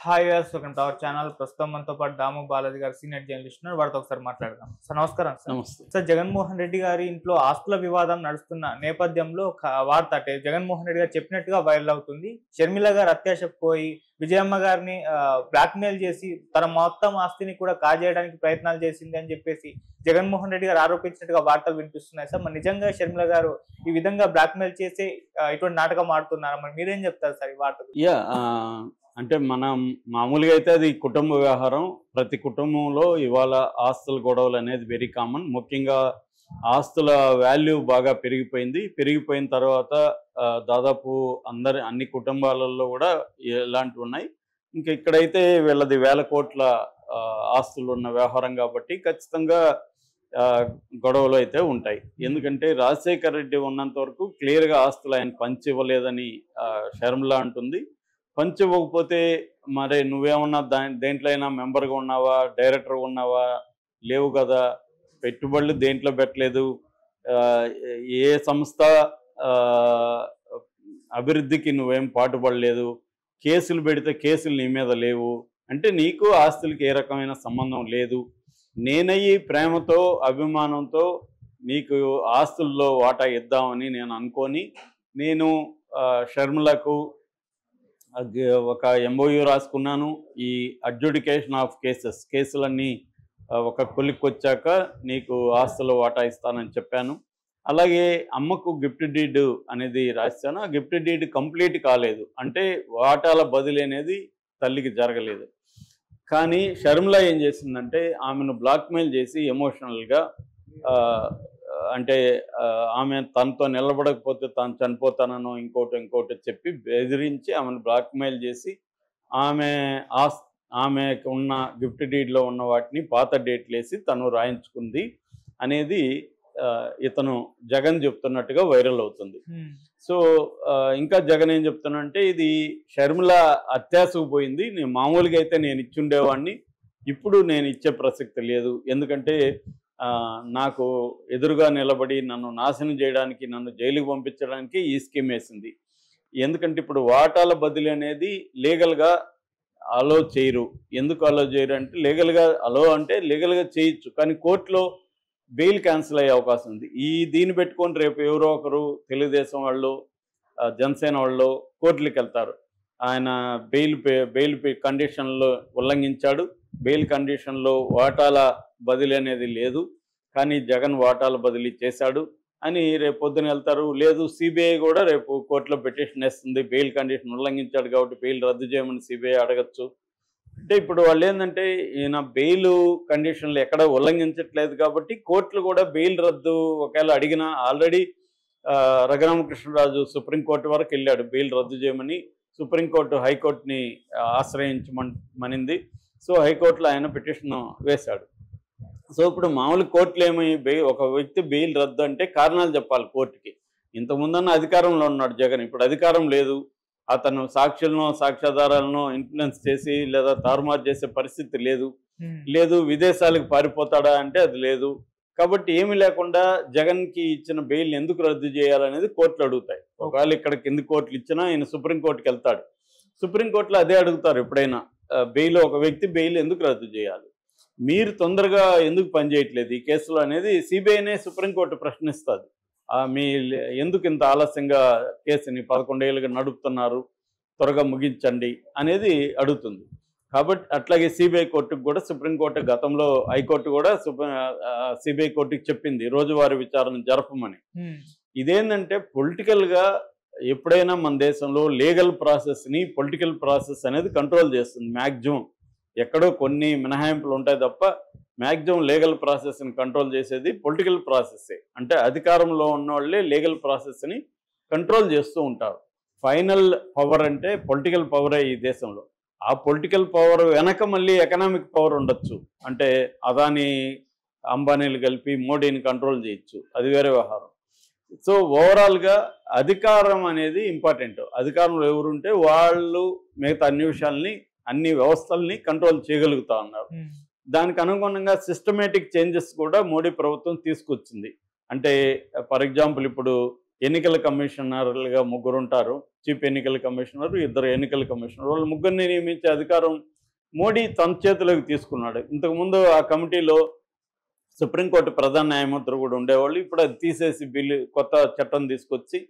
Hi viewers, welcome to our channel. ప్రస్తుతం మనతో పాటు దాము బాలాజీ గారు సీనియర్ జర్నలిస్ట్ ఉన్నారు. వారితో ఒకసారి మాట్లాడదాం. సార్ నమస్కారం. నమస్తే. సార్, జగన్మోహన్ రెడ్డి గారి ఇంట్లో ఆస్తుల వివాదం నడుస్తున్న నేపథ్యంలో ఒక వార్త, అంటే జగన్మోహన్ రెడ్డి గారు చెప్పినట్టుగా వైరల్ అవుతుంది. షర్మిల గారు అత్యాశకు పోయి విజయమ్మ గారిని బ్లాక్మెయిల్ చేసి తన మొత్తం ఆస్తిని కూడా కాజేయడానికి ప్రయత్నాలు చేసింది అని చెప్పేసి జగన్మోహన్ రెడ్డి గారు ఆరోపించినట్టుగా వార్తలు వినిపిస్తున్నాయి. సార్, మరి నిజంగా షర్మిల గారు ఈ విధంగా బ్లాక్మెయిల్ చేసి ఇటువంటి నాటకం ఆడుతున్నారా? మరి మీరేం చెప్తారు సార్ ఈ వార్త? అంటే మనం మామూలుగా అయితే అది కుటుంబ వ్యవహారం. ప్రతి కుటుంబంలో ఇవాళ ఆస్తుల గొడవలు అనేది వెరీ కామన్. ముఖ్యంగా ఆస్తుల వాల్యూ బాగా పెరిగిపోయిన తర్వాత దాదాపు అన్ని కుటుంబాలలో కూడా ఇలాంటివి ఉన్నాయి. ఇంకా ఇక్కడైతే వీళ్ళది వేల కోట్ల ఆస్తులు ఉన్న వ్యవహారం కాబట్టి ఖచ్చితంగా గొడవలు అయితే ఉంటాయి. ఎందుకంటే రాజశేఖర్ రెడ్డి ఉన్నంత వరకు క్లియర్గా ఆస్తులు ఆయన పంచి ఇవ్వలేదని షర్మిల అంటుంది. పంచి ఇవ్వకపోతే మరి నువ్వేమన్నా దేంట్లో అయినా మెంబర్గా ఉన్నావా, డైరెక్టర్గా ఉన్నావా? లేవు కదా. పెట్టుబడులు దేంట్లో పెట్టలేదు. ఏ సంస్థ అభివృద్ధికి నువ్వేం పాటుపడలేదు. కేసులు పెడితే కేసులు నీ మీద లేవు. అంటే నీకు ఆస్తులకి ఏ రకమైన సంబంధం లేదు. నేనయ్యి ప్రేమతో అభిమానంతో నీకు ఆస్తుల్లో వాటా ఇద్దామని నేను అనుకొని నేను షర్మిలకు ఒక ఎంఓయూ రాసుకున్నాను. ఈ అడ్జుడికేషన్ ఆఫ్ కేసులన్నీ ఒక కొలిక్కి వచ్చాక నీకు ఆస్తులు వాటా ఇస్తానని చెప్పాను. అలాగే అమ్మకు గిఫ్ట్ డీడ్ అనేది రాశాను. ఆ గిఫ్ట్ డీడ్ కంప్లీట్ కాలేదు. అంటే వాటాల బదిలీ అనేది తల్లికి జరగలేదు. కానీ షర్మిల ఏం చేసిందంటే ఆమెను బ్లాక్మెయిల్ చేసి ఎమోషనల్గా అంటే ఆమె తనతో నిలబడకపోతే తాను చనిపోతానో ఇంకోటి చెప్పి బెదిరించి ఆమెను బ్లాక్మెయిల్ చేసి ఆమెకు ఉన్న గిఫ్ట్ డీడ్లో ఉన్న వాటిని పాత డేట్లు వేసి తను రాయించుకుంది అనేది ఇతను జగన్ చెప్తున్నట్టుగా వైరల్ అవుతుంది. సో ఇంకా జగన్ ఏం చెప్తున్నానంటే ఇది షర్మిల అత్యాశకు పోయింది. నేను మామూలుగా అయితే నేను ఇచ్చుండేవాడిని, ఇప్పుడు నేను ఇచ్చే ప్రసక్తి లేదు. ఎందుకంటే నాకు ఎదురుగా నిలబడి నన్ను నాశనం చేయడానికి, నన్ను జైలుకి పంపించడానికి ఈ స్కీమ్ వేసింది. ఎందుకంటే ఇప్పుడు వాటాల బదిలీ అనేది లీగల్గా అలో చేయరు. ఎందుకు అలో చేయరు అంటే లీగల్గా చేయొచ్చు, కానీ కోర్టులో బెయిల్ క్యాన్సిల్ అయ్యే అవకాశం ఉంది. దీన్ని పెట్టుకొని రేపు ఎవరో ఒకరు తెలుగుదేశం వాళ్ళు, జనసేన వాళ్ళు కోర్టులకు వెళ్తారు. ఆయన బెయిల్ కండిషన్లో ఉల్లంఘించాడు, బెయిల్ కండిషన్లో వాటాల బదిలీ అనేది లేదు, కానీ జగన్ వాటాల బదిలీ చేశాడు అని రేపు పొద్దున వెళ్తారు. లేదు, సిబిఐ కూడా రేపు కోర్టులో పిటిషన్ వేస్తుంది, బెయిల్ కండిషన్ ఉల్లంఘించాడు కాబట్టి బెయిల్ రద్దు చేయమని సిబిఐ అడగచ్చు. అంటే ఇప్పుడు వాళ్ళు ఏంటంటే ఈయన బెయిల్ కండిషన్లు ఎక్కడ ఉల్లంఘించట్లేదు కాబట్టి కోర్టులు కూడా బెయిల్ రద్దు ఒకవేళ అడిగినా, ఆల్రెడీ రఘురామకృష్ణరాజు సుప్రీంకోర్టు వరకు వెళ్ళాడు బెయిల్ రద్దు చేయమని. సుప్రీంకోర్టు హైకోర్టుని ఆశ్రయించమనింది. సో హైకోర్టులో ఆయన పిటిషన్ వేశాడు. సో ఇప్పుడు మామూలు కోర్టులు ఒక వ్యక్తి బెయిల్ రద్దు అంటే కారణాలు చెప్పాలి కోర్టుకి. ఇంతకుముందన్న అధికారంలో ఉన్నాడు జగన్, ఇప్పుడు అధికారం లేదు. అతను సాక్ష్యాధారాలను ఇన్ఫ్లుయెన్స్ చేసి లేదా తారుమారు చేసే పరిస్థితి లేదు. విదేశాలకు పారిపోతాడా అంటే అది లేదు. కాబట్టి ఏమీ లేకుండా జగన్కి ఇచ్చిన బెయిల్ ఎందుకు రద్దు చేయాలనేది కోర్టులు అడుగుతాయి. ఒకవేళ ఇక్కడ కింది కోర్టులు ఇచ్చినా ఆయన సుప్రీంకోర్టుకి వెళ్తాడు. సుప్రీంకోర్టులో అదే అడుగుతారు ఎప్పుడైనా, ఒక వ్యక్తి బెయిల్ ఎందుకు రద్దు చేయాలి, మీరు తొందరగా ఎందుకు పనిచేయట్లేదు ఈ కేసులో అనేది సిబిఐనే సుప్రీంకోర్టు ప్రశ్నిస్తుంది. మీ ఎందుకు ఇంత ఆలస్యంగా కేసుని 11 ఏళ్ళుగా నడుపుతున్నారు, త్వరగా ముగించండి అనేది అడుగుతుంది. కాబట్టి అట్లాగే సిబిఐ కోర్టుకు కూడా సుప్రీంకోర్టు గతంలో హైకోర్టు కూడా సిబిఐ కోర్టుకి చెప్పింది రోజువారీ విచారణ జరపమని. ఇదేంటంటే పొలిటికల్గా ఎప్పుడైనా మన దేశంలో లీగల్ ప్రాసెస్ని పొలిటికల్ ప్రాసెస్ అనేది కంట్రోల్ చేస్తుంది. మ్యాక్సిమం ఎక్కడో కొన్ని మినహాయింపులు ఉంటాయి తప్ప మ్యాక్సిమం లీగల్ ప్రాసెస్ని కంట్రోల్ చేసేది పొలిటికల్ ప్రాసెస్సే. అంటే అధికారంలో ఉన్న వాళ్ళే లీగల్ ప్రాసెస్ని కంట్రోల్ చేస్తూ ఉంటారు. ఫైనల్ పవర్ అంటే పొలిటికల్ పవరే ఈ దేశంలో. ఆ పొలిటికల్ పవర్ వెనక మళ్ళీ ఎకనామిక్ పవర్ ఉండొచ్చు. అంటే అదాని అంబానీలు కలిపి మోడీని కంట్రోల్ చేయొచ్చు, అది వేరే వ్యవహారం. సో ఓవరాల్గా అధికారం అనేది ఇంపార్టెంట్. అధికారంలో ఎవరుంటే వాళ్ళు మిగతా అన్ని వ్యవస్థల్ని కంట్రోల్ చేయగలుగుతా ఉన్నారు. దానికి అనుగుణంగా సిస్టమేటిక్ చేంజెస్ కూడా మోడీ ప్రభుత్వం తీసుకొచ్చింది. అంటే ఫర్ ఎగ్జాంపుల్ ఇప్పుడు ఎన్నికల కమిషనర్లుగా 3 ఉంటారు. చీఫ్ ఎన్నికల కమిషనర్, 2 ఎన్నికల కమిషనర్. వాళ్ళు 3ని నియమించే అధికారం మోడీ తన చేతిలోకి తీసుకున్నాడు. ఇంతకుముందు ఆ కమిటీలో సుప్రీంకోర్టు ప్రధాన న్యాయమూర్తులు కూడా ఉండేవాళ్ళు. ఇప్పుడు అది తీసేసి కొత్త చట్టం తీసుకొచ్చి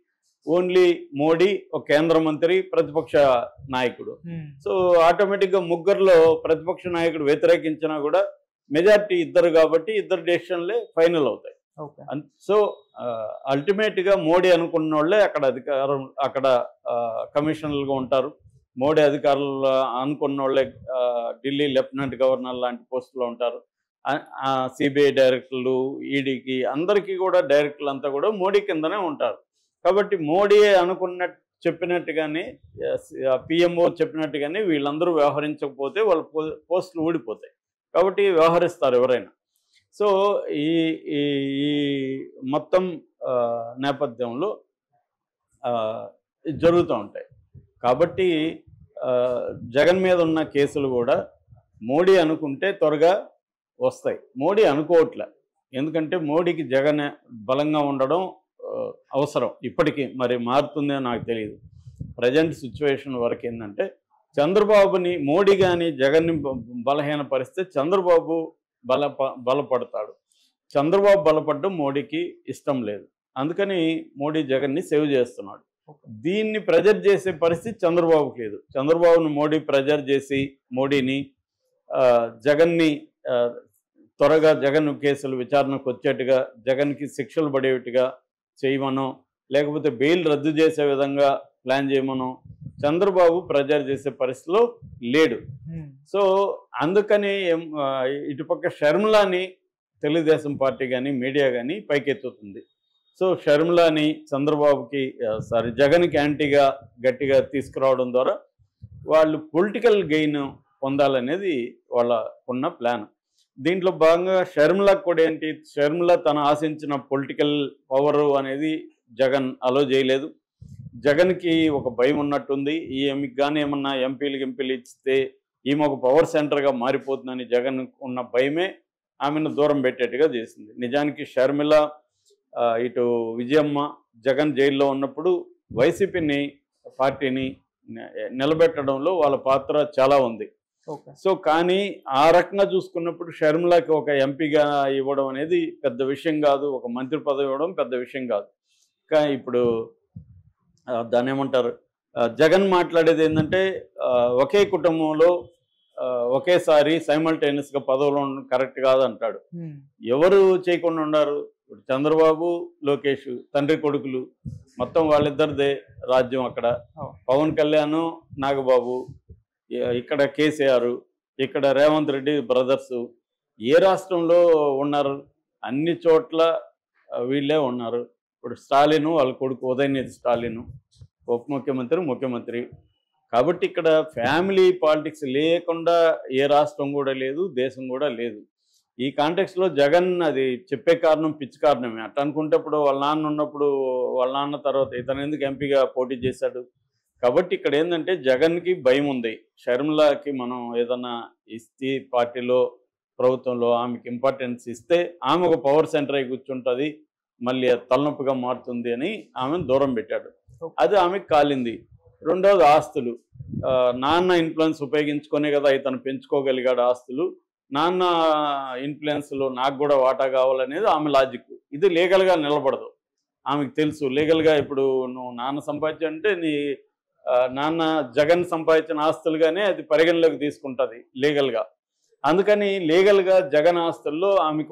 ఓన్లీ మోడీ, ఒక కేంద్ర మంత్రి, ప్రతిపక్ష నాయకుడు. సో ఆటోమేటిక్గా 3లో ప్రతిపక్ష నాయకుడు వ్యతిరేకించినా కూడా మెజారిటీ 2 కాబట్టి 2 డెసిషన్లే ఫైనల్ అవుతాయి. సో అల్టిమేట్గా మోడీ అనుకున్న వాళ్ళే అక్కడ కమిషనర్లుగా ఉంటారు. మోడీ అధికారులు అనుకున్న వాళ్ళే ఢిల్లీ లెఫ్టినెంట్ గవర్నర్ లాంటి పోస్టులో ఉంటారు. సిబిఐ డైరెక్టర్లు, ఈడీకి అందరికీ కూడా డైరెక్టర్లు అంతా కూడా మోడీ కిందనే ఉంటారు. కాబట్టి మోడీ చెప్పినట్టుగానే పిఎంఓ చెప్పినట్టుగానే వీళ్ళందరూ వ్యవహరించకపోతే వాళ్ళ పోస్టులు ఊడిపోతాయి. కాబట్టి వ్యవహరిస్తారు ఎవరైనా. సో ఈ మొత్తం నేపథ్యంలో జరుగుతూ ఉంటాయి. కాబట్టి జగన్ మీద ఉన్న కేసులు కూడా మోడీ అనుకుంటే త్వరగా వస్తాయి. మోడీ అనుకోవట్లే. ఎందుకంటే మోడీకి జగన్ బలంగా ఉండడం అవసరం. ఇప్పటికీ మరి మారుతుందో నాకు తెలియదు. ప్రజెంట్ సిచ్యువేషన్ వరకు ఏంటంటే చంద్రబాబుని మోడీ కానీ జగన్ని బలహీనపరిస్తే చంద్రబాబు బలపడతాడు. చంద్రబాబు బలపడడం మోడీకి ఇష్టం లేదు. అందుకని మోడీ జగన్ని సేవ్ చేస్తున్నాడు. దీన్ని ప్రెజర్ చేసే పరిస్థితి చంద్రబాబుకి లేదు. చంద్రబాబును మోడీ ప్రెజర్ చేసి మోడీని జగన్ని త్వరగా జగన్ కేసులు విచారణకు వచ్చేట్టుగా, జగన్కి శిక్షలు పడేట్టుగా చేయమనో, లేకపోతే బెయిల్ రద్దు చేసే విధంగా ప్లాన్ చేయమనో చంద్రబాబు ప్రెజర్ చేసే పరిస్థితిలో లేడు. సో అందుకని ఇటుపక్క షర్మిలాని తెలుగుదేశం పార్టీ కానీ మీడియా కానీ పైకెత్తుతుంది. సో షర్మిలాని చంద్రబాబుకి జగన్కి యాంటీగా గట్టిగా తీసుకురావడం ద్వారా వాళ్ళు పొలిటికల్ గెయిన్ పొందాలనేది వాళ్ళకున్న ప్లాన్. దీంట్లో భాగంగా షర్మిలకు కూడా ఏంటి, షర్మిల తన ఆశించిన పొలిటికల్ పవర్ అనేది జగన్ అలో చేయలేదు. జగన్కి ఒక భయం ఉన్నట్టుంది. ఈమెకి కానీ ఏమన్నా ఎంపీలు ఇస్తే ఈమె ఒక పవర్ సెంటర్గా మారిపోతుందని జగన్ ఉన్న భయమే ఆమెను దూరం పెట్టేట్టుగా చేసింది. నిజానికి షర్మిల, ఇటు విజయమ్మ జగన్ జైల్లో ఉన్నప్పుడు వైసీపీని పార్టీని నిలబెట్టడంలో వాళ్ళ పాత్ర చాలా ఉంది. సో కానీ ఆ రకంగా చూసుకున్నప్పుడు షర్మిలకి ఒక ఎంపీగా ఇవ్వడం అనేది పెద్ద విషయం కాదు. ఒక మంత్రి పదవి ఇవ్వడం పెద్ద విషయం కాదు. కానీ ఇప్పుడు దాన్ని ఏమంటారు, జగన్ మాట్లాడేది ఏంటంటే ఒకే కుటుంబంలో ఒకేసారి సైమల్టేనియస్గా పదవులు ఉండడం కరెక్ట్ కాదు అంటాడు. ఎవరు చేయకుండా ఉన్నారు? ఇప్పుడు చంద్రబాబు, లోకేష్ తండ్రి కొడుకులు, మొత్తం వాళ్ళిద్దరిదే రాజ్యం. అక్కడ పవన్ కళ్యాణ్, నాగబాబు, ఇక్కడ కేసీఆర్, ఇక్కడ రేవంత్ రెడ్డి బ్రదర్స్. ఏ రాష్ట్రంలో ఉన్నారు? అన్ని చోట్ల వీళ్ళే ఉన్నారు. ఇప్పుడు స్టాలిన్ వాళ్ళ కొడుకు ఉదయనిధి స్టాలిన్ ఉప ముఖ్యమంత్రి, ముఖ్యమంత్రి. కాబట్టి ఇక్కడ ఫ్యామిలీ పాలిటిక్స్ లేకుండా ఏ రాష్ట్రం కూడా లేదు, దేశం కూడా లేదు. ఈ కాంటెక్స్లో జగన్ అది చెప్పే కారణం పిచ్చి కారణమే. అట్లా అనుకుంటే ఇప్పుడు వాళ్ళ నాన్న ఉన్నప్పుడు వాళ్ళ నాన్న తర్వాత ఇతను ఎందుకు ఎంపీగా పోటీ చేశాడు? కాబట్టి ఇక్కడ ఏంటంటే జగన్కి భయం ఉంది. షర్మిలకి మనం ఏదన్నా ఇస్తే పార్టీలో, ప్రభుత్వంలో ఆమెకి ఇంపార్టెన్స్ ఇస్తే ఆమె ఒక పవర్ సెంటర్ అయి కూర్చుంటుంది, మళ్ళీ తలనొప్పిగా మారుతుంది అని ఆమెను దూరం పెట్టాడు. అది ఆమెకు కాలింది. రెండవది ఆస్తులు. నాన్న ఇన్ఫ్లుయెన్స్ ఉపయోగించుకునే కదా ఇతను పెంచుకోగలిగాడు ఆస్తులు. నాన్న ఇన్ఫ్లుయెన్స్లో నాకు కూడా వాటా కావాలనేది ఆమె లాజిక్. ఇది లీగల్గా నిలబడదు. ఆమెకు తెలుసు లీగల్గా ఇప్పుడు నువ్వు నాన్న సంపాదించంటే నీ నాన్న జగన్ సంపాదించిన ఆస్తులుగానే అది పరిగణలోకి తీసుకుంటుంది లీగల్గా. అందుకని లీగల్గా జగన్ ఆస్తుల్లో ఆమెకు